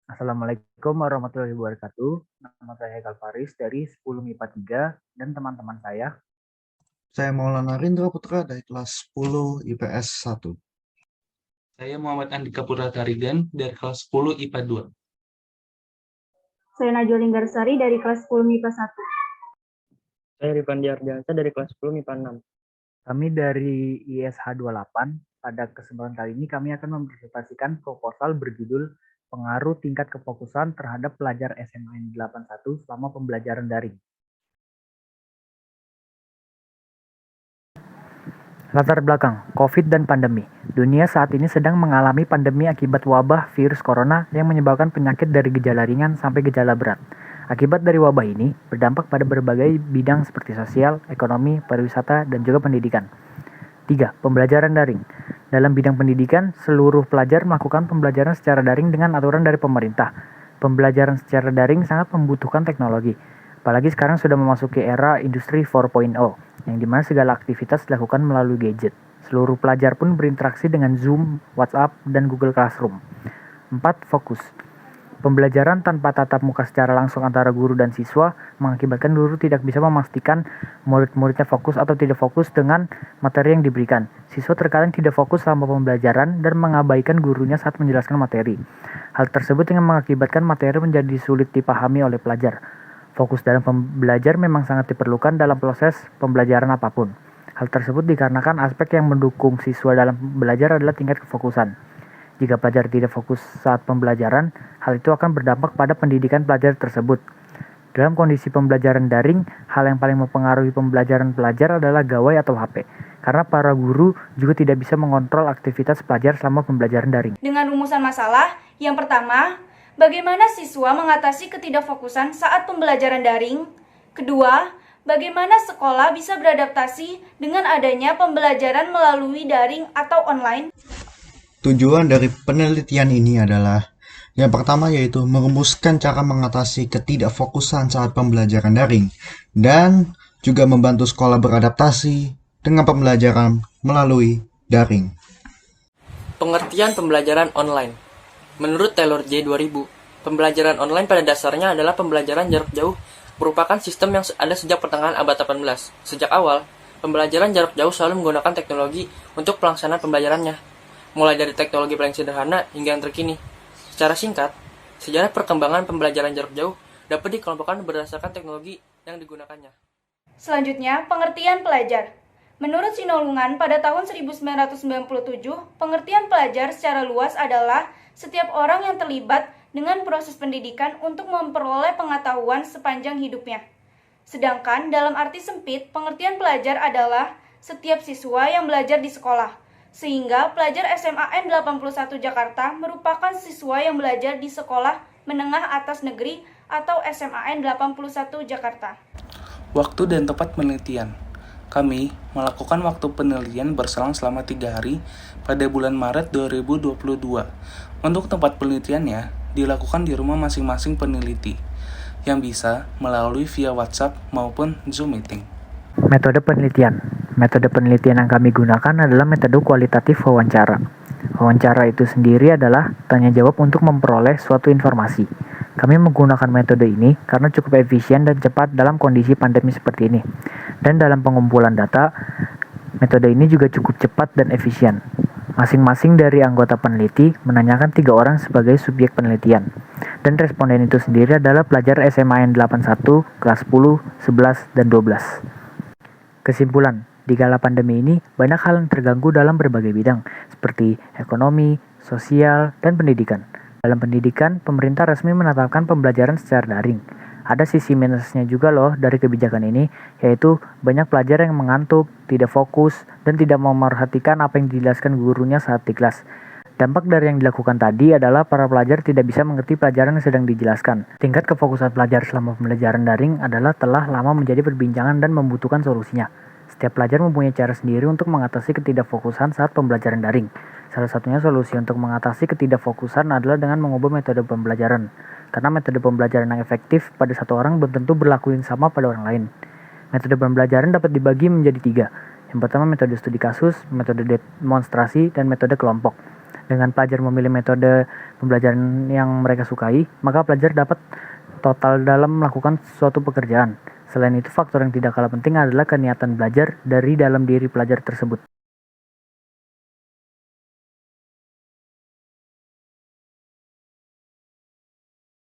Assalamualaikum warahmatullahi wabarakatuh. Nama saya Haikal Faris dari 10 MIPA 3 dan teman-teman saya. Saya Maulana Rindra Putra dari kelas 10 IPS 1. Saya Muhammad Andika Putra Tarigan dari kelas 10 IPA 2. Saya Najwa Linggarsari dari kelas 10 MIPA 1. Saya Rifandi Ardiansyah dari kelas 10 MIPA 6. Kami dari ISH 28. Pada kesempatan kali ini kami akan mempresentasikan proposal berjudul Pengaruh Tingkat Kefokusan Terhadap Pelajar SMA 81 selama pembelajaran daring. Latar belakang, COVID dan pandemi. Dunia saat ini sedang mengalami pandemi akibat wabah virus corona yang menyebabkan penyakit dari gejala ringan sampai gejala berat. Akibat dari wabah ini berdampak pada berbagai bidang seperti sosial, ekonomi, pariwisata, dan juga pendidikan. 3. Pembelajaran daring. Dalam bidang pendidikan, seluruh pelajar melakukan pembelajaran secara daring dengan aturan dari pemerintah. Pembelajaran secara daring sangat membutuhkan teknologi. Apalagi sekarang sudah memasuki era industri 4.0, yang dimana segala aktivitas dilakukan melalui gadget. Seluruh pelajar pun berinteraksi dengan Zoom, WhatsApp, dan Google Classroom. 4. Fokus. Pembelajaran tanpa tatap muka secara langsung antara guru dan siswa mengakibatkan guru tidak bisa memastikan murid-muridnya fokus atau tidak fokus dengan materi yang diberikan. Siswa terkadang tidak fokus selama pembelajaran dan mengabaikan gurunya saat menjelaskan materi. Hal tersebut yang mengakibatkan materi menjadi sulit dipahami oleh pelajar. Fokus dalam belajar memang sangat diperlukan dalam proses pembelajaran apapun. Hal tersebut dikarenakan aspek yang mendukung siswa dalam belajar adalah tingkat kefokusan. Jika pelajar tidak fokus saat pembelajaran, hal itu akan berdampak pada pendidikan pelajar tersebut. Dalam kondisi pembelajaran daring, hal yang paling mempengaruhi pembelajaran pelajar adalah gawai atau HP, karena para guru juga tidak bisa mengontrol aktivitas pelajar selama pembelajaran daring. Dengan rumusan masalah, yang pertama, bagaimana siswa mengatasi ketidakfokusan saat pembelajaran daring? Kedua, bagaimana sekolah bisa beradaptasi dengan adanya pembelajaran melalui daring atau online? Tujuan dari penelitian ini adalah yang pertama yaitu merumuskan cara mengatasi ketidakfokusan saat pembelajaran daring dan juga membantu sekolah beradaptasi dengan pembelajaran melalui daring. Pengertian pembelajaran online. Menurut Taylor J. 2000, pembelajaran online pada dasarnya adalah pembelajaran jarak jauh merupakan sistem yang ada sejak pertengahan abad 18. Sejak awal, pembelajaran jarak jauh selalu menggunakan teknologi untuk pelaksanaan pembelajarannya, mulai dari teknologi paling sederhana hingga yang terkini. Secara singkat, sejarah perkembangan pembelajaran jarak jauh dapat dikelompokkan berdasarkan teknologi yang digunakannya. Selanjutnya, pengertian pelajar. Menurut Sinolungan, pada tahun 1997, pengertian pelajar secara luas adalah setiap orang yang terlibat dengan proses pendidikan untuk memperoleh pengetahuan sepanjang hidupnya. Sedangkan dalam arti sempit, pengertian pelajar adalah setiap siswa yang belajar di sekolah. Sehingga pelajar SMAN 81 Jakarta merupakan siswa yang belajar di Sekolah Menengah Atas Negeri atau SMAN 81 Jakarta. Waktu dan tempat penelitian. Kami melakukan waktu penelitian berselang selama 3 hari pada bulan Maret 2022. Untuk tempat penelitiannya dilakukan di rumah masing-masing peneliti yang bisa melalui via WhatsApp maupun Zoom meeting. Metode penelitian. Metode penelitian yang kami gunakan adalah metode kualitatif wawancara. Wawancara itu sendiri adalah tanya jawab untuk memperoleh suatu informasi. Kami menggunakan metode ini karena cukup efisien dan cepat dalam kondisi pandemi seperti ini. Dan dalam pengumpulan data, metode ini juga cukup cepat dan efisien. Masing-masing dari anggota peneliti menanyakan 3 orang sebagai subjek penelitian. Dan responden itu sendiri adalah pelajar SMAN 81, kelas 10, 11, dan 12. Kesimpulan, di kala pandemi ini, banyak hal yang terganggu dalam berbagai bidang, seperti ekonomi, sosial, dan pendidikan. Dalam pendidikan, pemerintah resmi menetapkan pembelajaran secara daring. Ada sisi minusnya juga loh dari kebijakan ini, yaitu banyak pelajar yang mengantuk, tidak fokus, dan tidak memerhatikan apa yang dijelaskan gurunya saat di kelas. Dampak dari yang dilakukan tadi adalah para pelajar tidak bisa mengerti pelajaran yang sedang dijelaskan. Tingkat kefokusan pelajar selama pembelajaran daring adalah telah lama menjadi perbincangan dan membutuhkan solusinya. Setiap pelajar mempunyai cara sendiri untuk mengatasi ketidakfokusan saat pembelajaran daring. Salah satunya solusi untuk mengatasi ketidakfokusan adalah dengan mengubah metode pembelajaran. Karena metode pembelajaran yang efektif pada satu orang belum tentu berlaku yang sama pada orang lain. Metode pembelajaran dapat dibagi menjadi 3. Yang pertama metode studi kasus, metode demonstrasi, dan metode kelompok. Dengan pelajar memilih metode pembelajaran yang mereka sukai, maka pelajar dapat total dalam melakukan suatu pekerjaan. Selain itu, faktor yang tidak kalah penting adalah keniatan belajar dari dalam diri pelajar tersebut.